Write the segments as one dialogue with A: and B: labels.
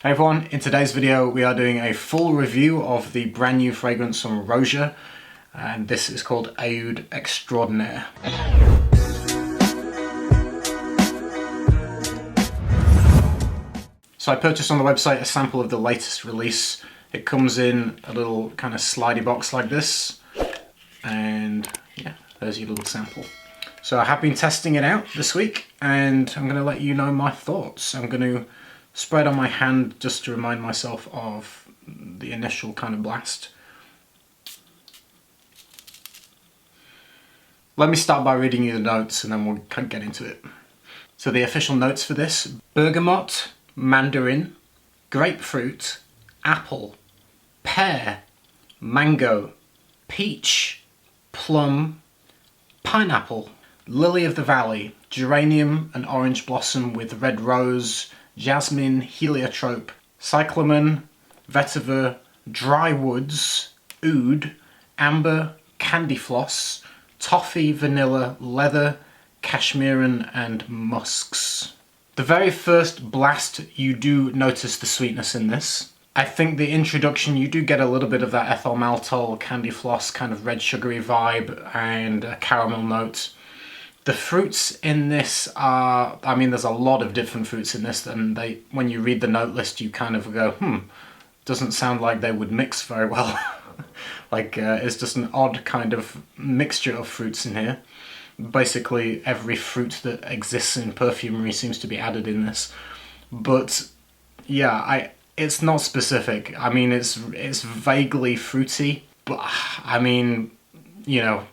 A: Hey everyone, in today's video we are doing a full review of the brand new fragrance from Roja, and this is called Aoud Extraordinaire. So I purchased on the website a sample of the latest release. It comes in a little kind of slidey box like this, and yeah, there's your little sample. So I have been testing it out this week and I'm going to let you know my thoughts. I'm going to spray it on my hand just to remind myself of the initial kind of blast. Let me start by reading you the notes and then we'll get into it. So the official notes for this: bergamot, mandarin, grapefruit, apple, pear, mango, peach, plum, pineapple, lily of the valley, geranium and orange blossom with red rose, jasmine, heliotrope, cyclamen, vetiver, dry woods, oud, amber, candy floss, toffee, vanilla, leather, cashmeran and musks. The very first blast you do notice the sweetness in this. I think the introduction you do get a little bit of that ethyl maltol, candy floss kind of red sugary vibe and a caramel note. The fruits in this are, I mean, there's a lot of different fruits in this, and when you read the note list, you kind of go, doesn't sound like they would mix very well. It's just an odd kind of mixture of fruits in here. Basically, every fruit that exists in perfumery seems to be added in this. But yeah, it's not specific. I mean, it's vaguely fruity, but I mean, you know,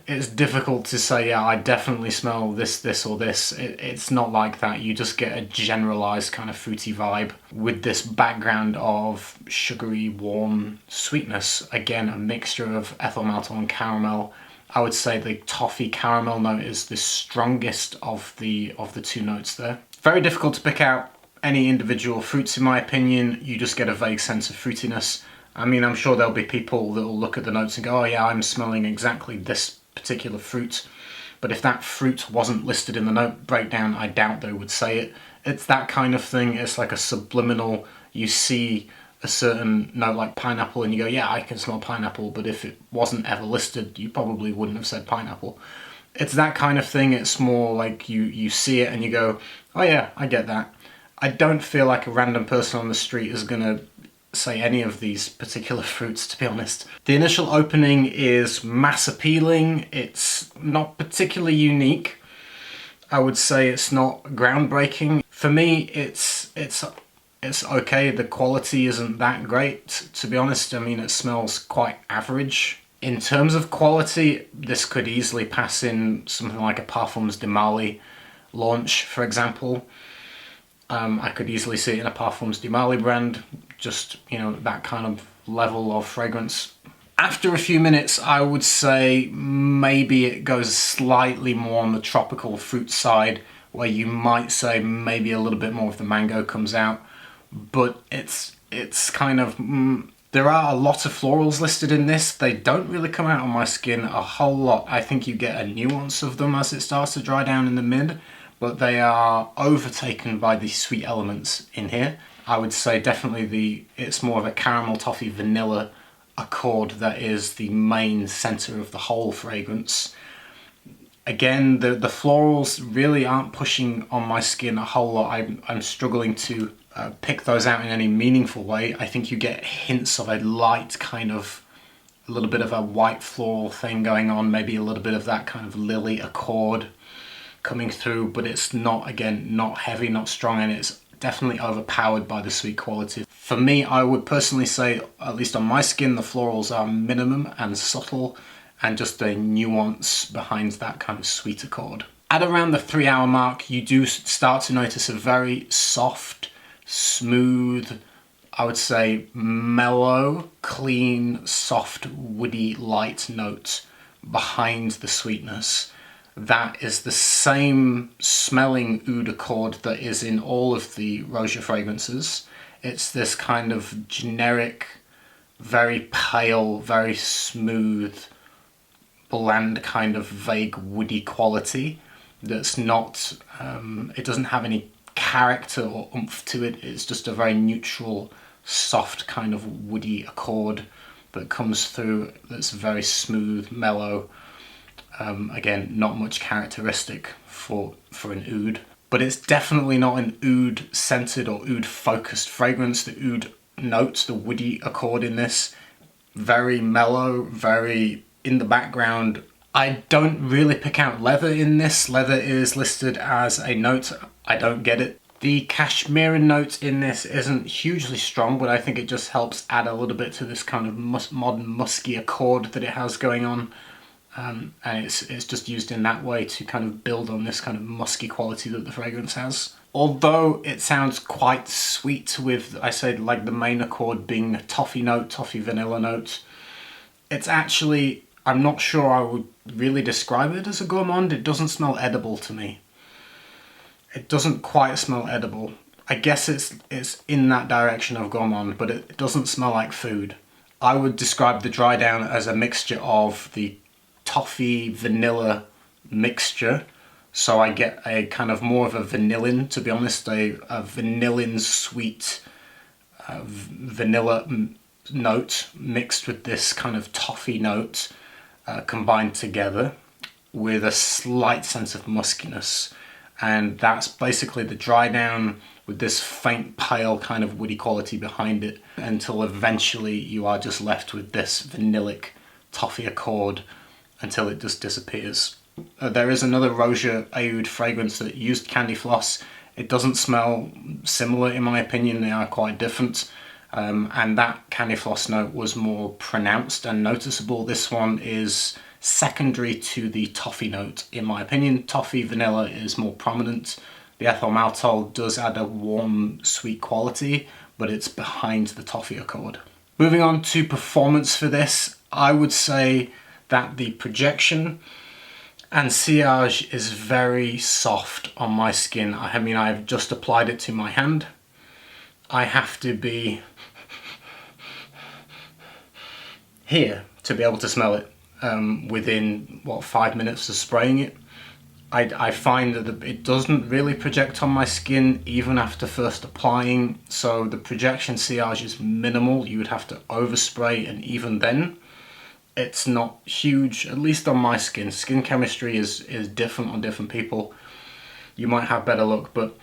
A: it's difficult to say, yeah, I definitely smell this, or this. It's not like that. You just get a generalized kind of fruity vibe with this background of sugary, warm sweetness. Again, a mixture of ethyl maltol and caramel. I would say the toffee caramel note is the strongest of the two notes there. Very difficult to pick out any individual fruits in my opinion. You just get a vague sense of fruitiness. I mean, I'm sure there'll be people that will look at the notes and go, oh yeah, I'm smelling exactly this particular fruit. But if that fruit wasn't listed in the note breakdown, I doubt they would say it. It's that kind of thing. It's like a subliminal, you see a certain note like pineapple and you go, yeah, I can smell pineapple, but if it wasn't ever listed, you probably wouldn't have said pineapple. It's that kind of thing. It's more like you see it and you go, oh yeah, I get that. I don't feel like a random person on the street is gonna say any of these particular fruits, to be honest. The initial opening is mass appealing. It's not particularly unique. I would say it's not groundbreaking. For me, it's okay. The quality isn't that great, to be honest. I mean, it smells quite average. In terms of quality, this could easily pass in something like a Parfums de Marly launch, for example. I could easily see it in a Parfums de Marly brand, just, you know, that kind of level of fragrance. After a few minutes, I would say maybe it goes slightly more on the tropical fruit side, where you might say maybe a little bit more of the mango comes out, but it's kind of, there are a lot of florals listed in this. They don't really come out on my skin a whole lot. I think you get a nuance of them as it starts to dry down in the mid, but they are overtaken by the sweet elements in here. I would say definitely it's more of a caramel, toffee, vanilla accord that is the main center of the whole fragrance. Again, the florals really aren't pushing on my skin a whole lot. I'm struggling to pick those out in any meaningful way. I think you get hints of a light kind of, a little bit of a white floral thing going on, maybe a little bit of that kind of lily accord coming through, but it's not, again, not heavy, not strong, and it's definitely overpowered by the sweet quality. For me, I would personally say, at least on my skin, the florals are minimum and subtle, and just a nuance behind that kind of sweet accord. At around the 3 hour mark, you do start to notice a very soft, smooth, I would say mellow, clean, soft, woody, light note behind the sweetness. That is the same smelling oud accord that is in all of the Roja fragrances. It's this kind of generic, very pale, very smooth, bland kind of vague woody quality that's not, it doesn't have any character or oomph to it. It's just a very neutral, soft kind of woody accord that comes through, that's very smooth, mellow. Again, not much characteristic for an oud, but it's definitely not an oud scented or oud focused fragrance. The oud notes, the woody accord in this, very mellow, very in the background. I don't really pick out leather in this. Leather is listed as a note. I don't get it. The cashmere note in this isn't hugely strong, but I think it just helps add a little bit to this kind of modern musky accord that it has going on. And it's just used in that way to kind of build on this kind of musky quality that the fragrance has. Although it sounds quite sweet with, I said, like the main accord being a toffee note, toffee vanilla note, it's actually, I'm not sure I would really describe it as a gourmand. It doesn't smell edible to me. It doesn't quite smell edible. I guess it's in that direction of gourmand, but it doesn't smell like food. I would describe the dry down as a mixture of the toffee vanilla mixture. So I get a kind of more of a vanillin, to be honest, a vanillin sweet vanilla note mixed with this kind of toffee note combined together with a slight sense of muskiness. And that's basically the dry down with this faint pale kind of woody quality behind it, until eventually you are just left with this vanillic toffee accord until it just disappears. There is another Roja Aoud fragrance that used candy floss. It doesn't smell similar in my opinion, they are quite different. And that candy floss note was more pronounced and noticeable. This one is secondary to the toffee note in my opinion. Toffee vanilla is more prominent. The ethyl maltol does add a warm, sweet quality, but it's behind the toffee accord. Moving on to performance for this, I would say that the projection and sillage is very soft on my skin. I mean, I've just applied it to my hand. I have to be here to be able to smell it within, what, 5 minutes of spraying it. I find that it doesn't really project on my skin even after first applying, so the projection sillage is minimal. You would have to overspray, and even then it's not huge, at least on my skin. Skin chemistry is different on different people. You might have better luck, but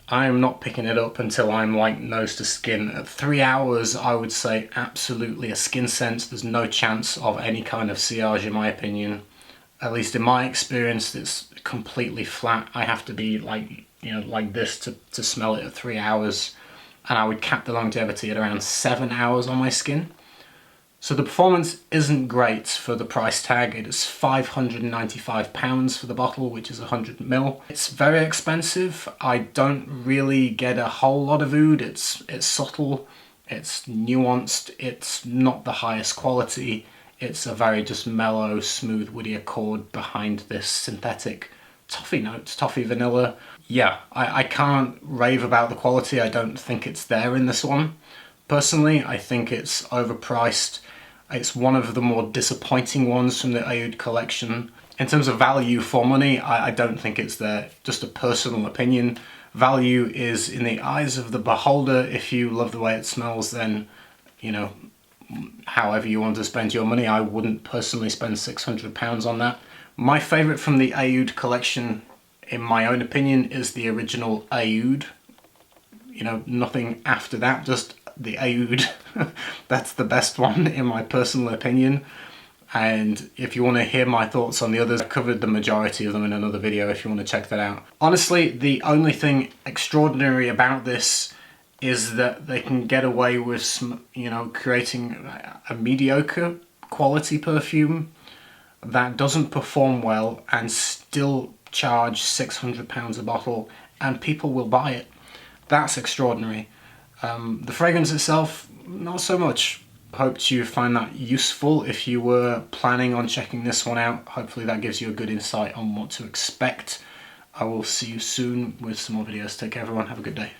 A: I am not picking it up until I'm like nose to skin. At 3 hours, I would say absolutely a skin sense. There's no chance of any kind of sillage in my opinion. At least in my experience, it's completely flat. I have to be like, you know, like this to smell it at 3 hours. And I would cap the longevity at around 7 hours on my skin. So the performance isn't great for the price tag. It is £595 for the bottle, which is 100 ml. It's very expensive. I don't really get a whole lot of oud. It's subtle, it's nuanced, it's not the highest quality. It's a very just mellow, smooth, woody accord behind this synthetic toffee note, toffee vanilla. Yeah, I can't rave about the quality. I don't think it's there in this one. Personally, I think it's overpriced. It's one of the more disappointing ones from the Aoud collection. In terms of value for money, I don't think it's there. Just a personal opinion. Value is in the eyes of the beholder. If you love the way it smells, then, you know, however you want to spend your money. I wouldn't personally spend £600 on that. My favourite from the Aoud collection, in my own opinion, is the original Aoud. You know, nothing after that, just the Aoud. That's the best one in my personal opinion. And if you want to hear my thoughts on the others, I covered the majority of them in another video if you want to check that out. Honestly, the only thing extraordinary about this is that they can get away with, you know, creating a mediocre quality perfume that doesn't perform well and still charge £600 a bottle, and people will buy it. That's extraordinary. The fragrance itself, not so much. Hope you find that useful if you were planning on checking this one out. Hopefully that gives you a good insight on what to expect. I will see you soon with some more videos. Take care everyone, have a good day.